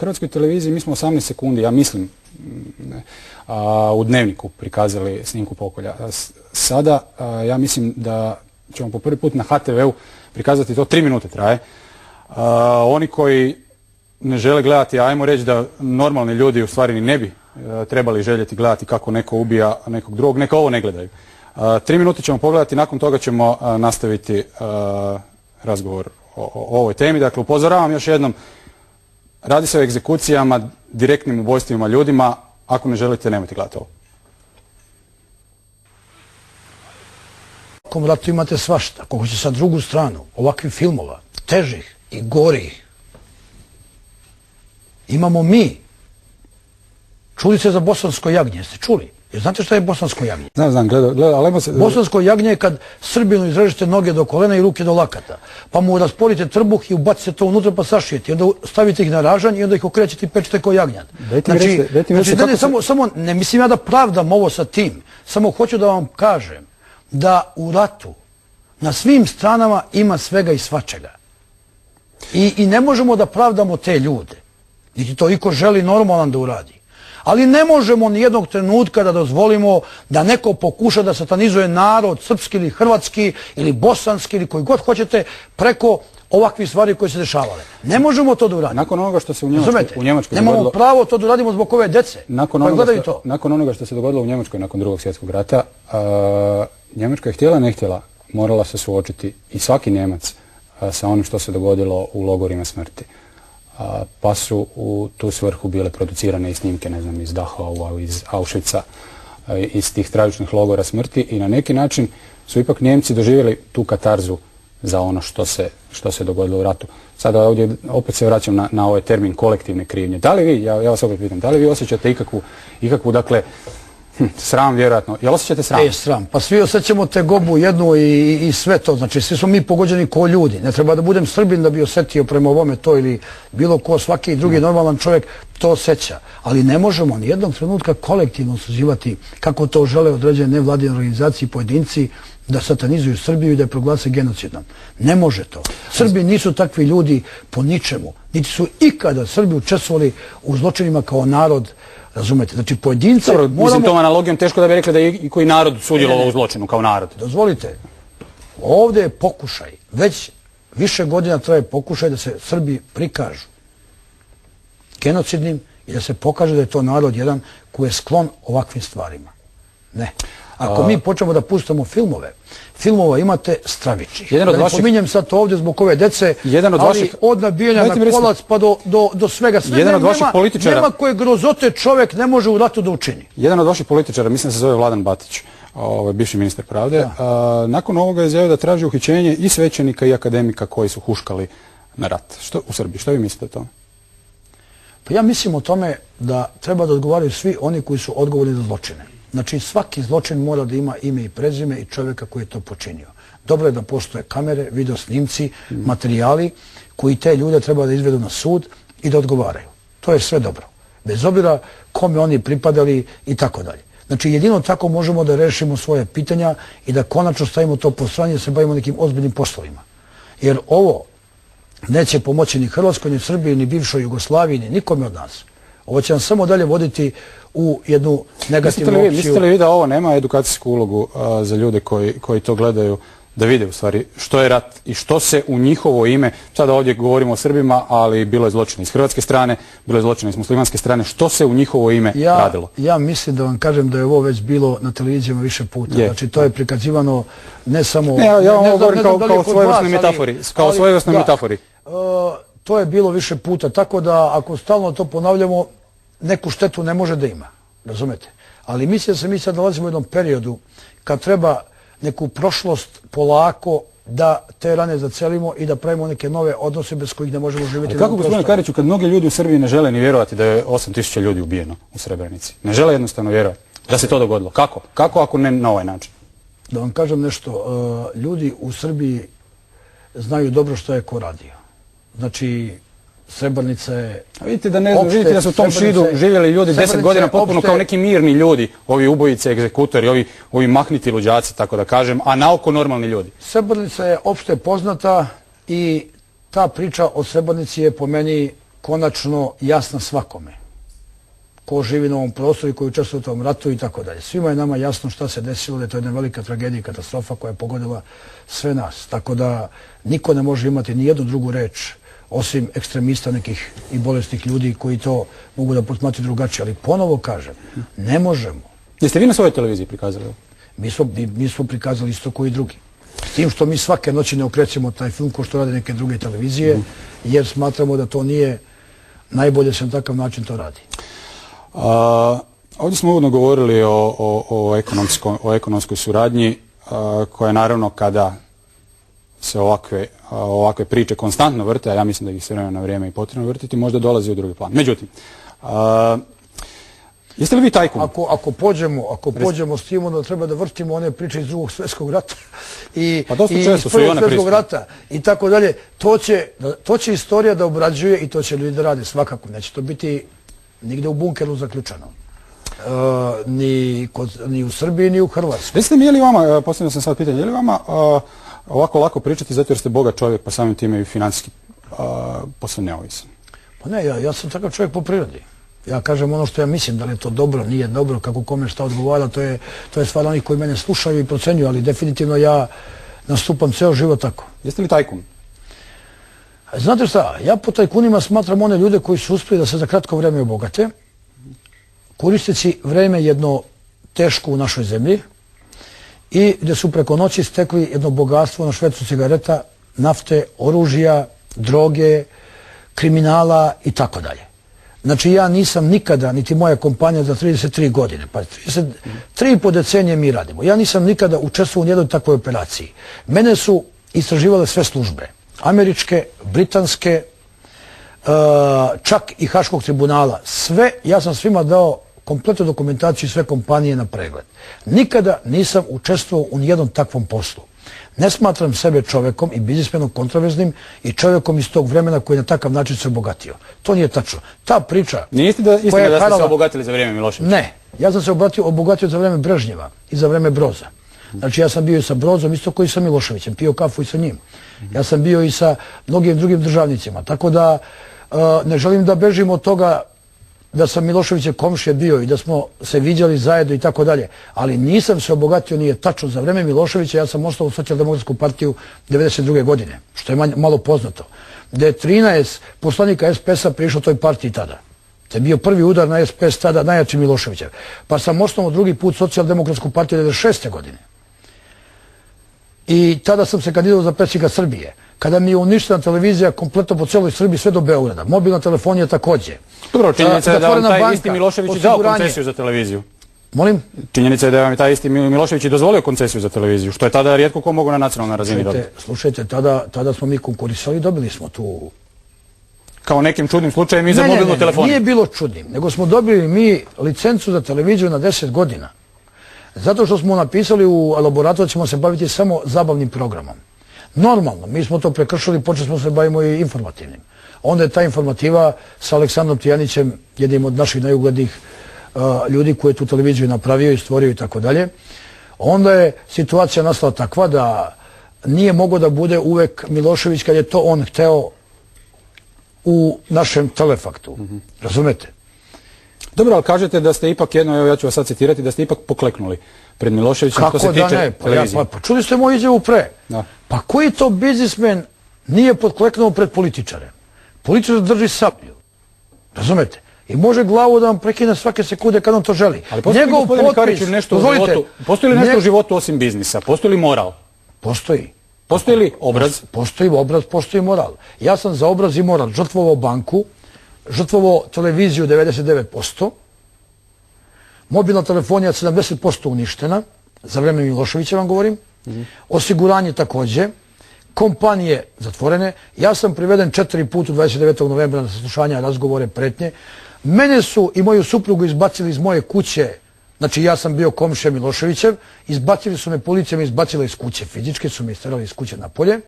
Hrvatskoj televiziji mi smo 18 sekundi, ja mislim, u Dnevniku prikazali snimku pokolja. Sada ja mislim da ćemo po prvi put na HTV-u prikazati to, 3 minute traje. Oni koji ne žele gledati, ajmo reći da normalni ljudi u stvari ni ne bi trebali željeti gledati kako neko ubija nekog drugog, neka ovo ne gledaju. 3 minute ćemo pogledati, nakon toga ćemo nastaviti razgovor o ovoj temi. Dakle, upozoravam još jednom, radi se o egzekucijama, direktnim ubojstvima ljudima. Ako ne želite, nemojte gledati ovo. U ovom ratu imate svašta. Ako hoćete sa drugu stranu, ovakvih filmova, težih i gorih, imamo mi. Čuli ste za bosansko jagnje, jeste čuli? Jer znate šta je bosansko jagnje? Znam, gledam. Bosansko jagnje je kad Srbinu izrežete noge do kolena i ruke do lakata. Pa mu rasporite trbuh i ubacite to unutra pa sašijete. I onda stavite ih na ražanj i onda ih okrećete i pečete ko jagnjad. Ne mislim ja da pravdam ovo sa tim. Samo hoću da vam kažem da u ratu na svim stranama ima svega i svačega. I ne možemo da pravdamo te ljude. Niti to iko želi normalan da uradi. Ali ne možemo ni jednog trenutka da dozvolimo da neko pokuša da satanizuje narod srpski ili hrvatski ili bosanski ili koji god hoćete preko ovakvih stvari koje se dešavale. Ne možemo to da uradimo. Nakon onoga što se u Njemačkoj dogodilo... Nemamo pravo to da uradimo zbog ove dece. Nakon onoga što se dogodilo u Njemačkoj nakon Drugog svjetskog rata, Njemačka je htjela, ne htjela, morala se suočiti i svaki Njemac sa onim što se dogodilo u logorima smrti. Pa su u tu svrhu bile producirane i snimke, ne znam, iz Dachaua, iz Auschwitza, iz tih tragičnih logora smrti i na neki način su ipak Njemci doživjeli tu katarzu za ono što se dogodilo u ratu. Sada ovdje opet se vraćam na ovaj termin kolektivne krivnje. Da li vi, ja vas opet pitam, da li vi osjećate ikakvu, dakle, sram vjerojatno. Jel osjećate sram? Sram. Pa svi osjećamo tegobu jednu i sve to. Znači, svi smo mi pogođeni ko ljudi. Ne treba da budem Srbin da bi osjetio prema ovome to ili bilo ko, svaki drugi normalan čovjek to osjeća. Ali ne možemo ni jednog trenutka kolektivno osuđivati kako to žele određene nevladine organizacije i pojedinci da satanizuju Srbiju i da je proglase genocidom. Ne može to. Srbi nisu takvi ljudi po ničemu. Niti su ikada Srbi učestvovali u zločinima kao narod. Razumete? Znači, pojedince... Dobro, mislim, tom analogijom teško da bi rekli da je i koji narod sudjelovao u zločinu kao narod. Dozvolite, ovdje je pokušaj, već više godina traje pokušaj da se Srbi prikažu genocidnim i da se pokaže da je to narod jedan koji je sklon ovakvim stvarima. Ne. Ako mi počnemo da pustamo filmova imate stravičnih. Da ne pominjem sad to ovdje zbog ove dece, ali od nabijanja na kolac pa do svega. Jedan od vaših političara... Nema koje grozote čovjek ne može u ratu da učini. Jedan od vaših političara, mislim da se zove Vladan Batić, bivši ministar pravde, nakon ovoga je izjavio da traži uhićenje i svećenika i akademika koji su huškali na rat. U Srbiji, što vi mislite o tome? Pa ja mislim o tome da treba da odgovaraju svi oni koji su odgovorni za zločine. Znači, svaki zločin mora da ima ime i prezime i čovjeka koji je to počinio. Dobro je da postoje kamere, video snimci, materijali koji te ljude treba da izvedu na sud i da odgovaraju. To je sve dobro. Bez obzira kome oni pripadali i tako dalje. Znači, jedino tako možemo da rešimo svoje pitanja i da konačno stavimo to po strani da se bavimo nekim ozbiljnim poslovima. Jer ovo neće pomoći ni Hrvatskoj, ni Srbiji, ni bivšoj Jugoslaviji, ni nikome od nas. Ovo će nam samo dalje voditi u jednu negativnu opciju. Mislite li vi da ovo nema edukacijsku ulogu za ljude koji to gledaju, da vide u stvari što je rat i što se u njihovo ime, sada ovdje govorimo o Srbima, ali bilo je zločina iz hrvatske strane, bilo je zločina iz muslimanske strane, što se u njihovo ime radilo? Ja mislim da vam kažem da je ovo već bilo na televizijama više puta. Znači, to je prikazivano ne samo... Ne, ja vam ovo govorim kao svojevrsnoj metafori. To je bilo više puta, tako da ako stalno to ponavljamo, neku štetu ne može da ima, razumete? Ali mislim da se mi sad nalazimo u jednom periodu kad treba neku prošlost polako da te rane zacelimo i da pravimo neke nove odnose bez kojih ne možemo živjeti. Ali kako, gospodine Kariću, kad mnogi ljudi u Srbiji ne žele ni vjerovati da je 8000 ljudi ubijeno u Srebrenici? Ne žele jednostavno vjerovati da se to dogodilo. Kako? Kako ako ne na ovaj način? Da vam kažem nešto, ljudi u Srbiji znaju dobro što je ko radio. Znači, Srebrenica je... Vidite da su u tom šidu živjeli ljudi 10 godina potpuno kao neki mirni ljudi, ovi ubojice, egzekutori, ovi mahniti luđaci, tako da kažem, a naoko normalni ljudi. Srebrenica je opšte poznata i ta priča o Srebrenici je po meni konačno jasna svakome. Ko živi na ovom prostoru i koji učestvuje u tom ratu i tako dalje. Svima je nama jasno šta se desilo, da je to jedna velika tragedija i katastrofa koja je pogodila sve nas. Tako da niko ne može imati ni jednu drugu reč osim ekstremista nekih i bolesnih ljudi koji to mogu da posmatraju drugačije. Ali ponovo kažem, ne možemo. Jeste vi na svojoj televiziji prikazali? Mi smo prikazali isto koji drugi. S tim što mi svake noći ne okrećemo taj film kao što rade neke druge televizije, jer smatramo da to nije najbolje se na takav način to radi. Ovdje smo uvodno govorili o ekonomskoj suradnji, koja naravno kada se ovakve priče konstantno vrte, a ja mislim da ih se vremena na vrijeme i potrebno vrtiti, možda dolazi u drugi plan. Međutim, jeste li vi tajkun? Ako pođemo s tim, onda treba da vrtimo one priče iz Drugog svjetskog rata i iz Prvog svjetskog rata i tako dalje. To će istorija da obrađuje i to će ljudi da rade svakako. Neće to biti nigde u bunkeru zaključano. Ni u Srbiji, ni u Hrvatskoj. Recite mi, je li vama, postavljam sam sad pitanje, je li vama ovako lako pričati zato jer ste bogat čovjek, pa samim time i financijski posve neovisan? Pa ne, ja sam takav čovjek po prirodi. Ja kažem ono što ja mislim, da li je to dobro, nije dobro, kako kome šta odgovara, to je stvar onih koji mene slušaju i procenjuju, ali definitivno ja nastupam ceo život tako. Jeste li tajkun? Znate šta, ja po tajkunima smatram one ljude koji su uspjeli da se za kratko vreme obogate, koristeći vreme jedno teško u našoj zemlji i gdje su preko noći stekli jedno bogatstvo na švercu cigareta, nafte, oružja, droge, kriminala i tako dalje. Znači ja nisam nikada, niti moja kompanija za 33 godine, pa 3,5 decenije mi radimo, ja nisam nikada učestvovao u nijednoj takvoj operaciji. Mene su istraživale sve službe, američke, britanske, čak i Haškog tribunala, sve, ja sam svima dao kompletnu dokumentaciju i sve kompanije na pregled. Nikada nisam učestvovao u nijednom takvom poslu. Ne smatram sebe čovekom i biznismenom kontraverznim i čovjekom iz tog vremena koji na takav način se obogatio. To nije tačno. Ta priča... Nije istina da ste se obogatili za vrijeme Miloševića? Ne. Ja sam se obogatio za vrijeme Brežnjeva i za vrijeme Broza. Znači ja sam bio i sa Brozom, isto koji sa Miloševićem, pio kafu i sa njim. Ja sam bio i sa mnogim drugim državnicima. Tako da ne želim da bežim od toga da sam Miloševićev komšija bio i da smo se viđali zajedno i tako dalje. Ali nisam se obogatio, nije tačno. Za vreme Miloševića ja sam ostao u Socijaldemokratsku partiju 1992. godine, što je malo poznato. Da je 13 poslanika SPS-a prišlo toj partiji tada. To je bio prvi udar na SPS tada, najjači Miloševićev. Pa sam osnovao drugi put Socijaldemokratsku partiju 1996. godine. I tada sam se kandidovao za predsjednika Srbije. Kada mi je uništena televizija kompletno po celoj Srbiji sve do Beograda. Mobilna telefonija također. Dobro, činjenica je da vam taj isti Milošević dao koncesiju za televiziju. Molim? Činjenica je da vam je taj isti Milošević dozvolio koncesiju za televiziju, što je tada rijetko ko mogu na nacionalnoj razini dobiti. Slušajte, tada smo mi konkurisali i dobili smo tu... Kao nekim čudnim slučajem i za mobilnu telefoniju. Nije bilo čudnim, nego smo dobili mi licencu za televiziju na 10 godina. Zato što smo napisali u elaboratu da ćemo se baviti samo zabavnim programom. Normalno, mi smo to prekršili, počeli smo se bavimo i informativnim. Onda je ta informativa sa Aleksandrom Tijanićem, jednim od naših najuglednijih ljudi koji je tu televiziju napravio i stvorio i tako dalje. Onda je situacija nastala takva da nije mogao da bude uvek Milošević kad je to on hteo u našem telefaktu. Razumete? Dobro, ali kažete da ste ipak jedno, evo ja ću vas sad citirati, da ste ipak pokleknuli pred Miloševićem što se tiče televizije. Pa čuli ste moju izjavu pre. Pa koji to biznismen nije potkleknuo pred političare? Političar drži sablju. Razumete? I može glavu da vam prekine svake sekunde kad on to želi. Ali postoji li, gospodine Kariću, postoji li nešto u životu osim biznisa? Postoji li moral? Postoji. Postoji li obraz? Postoji obraz, postoji moral. Ja sam za obraz i moral žrtvovao banku, žrtvovao televiziju 99%, mobilna telefonija 70% uništena, za vreme Miloševića vam govorim, osiguranje također, kompanije zatvorene. Ja sam priveden 4 puta 29. novembra na saslušanja, razgovore, pretnje. Mene su i moju suprugu izbacili iz moje kuće, znači ja sam bio komšija Miloševićev, izbacili su me, policija me izbacila iz kuće, fizički su me isterali iz kuće na polje.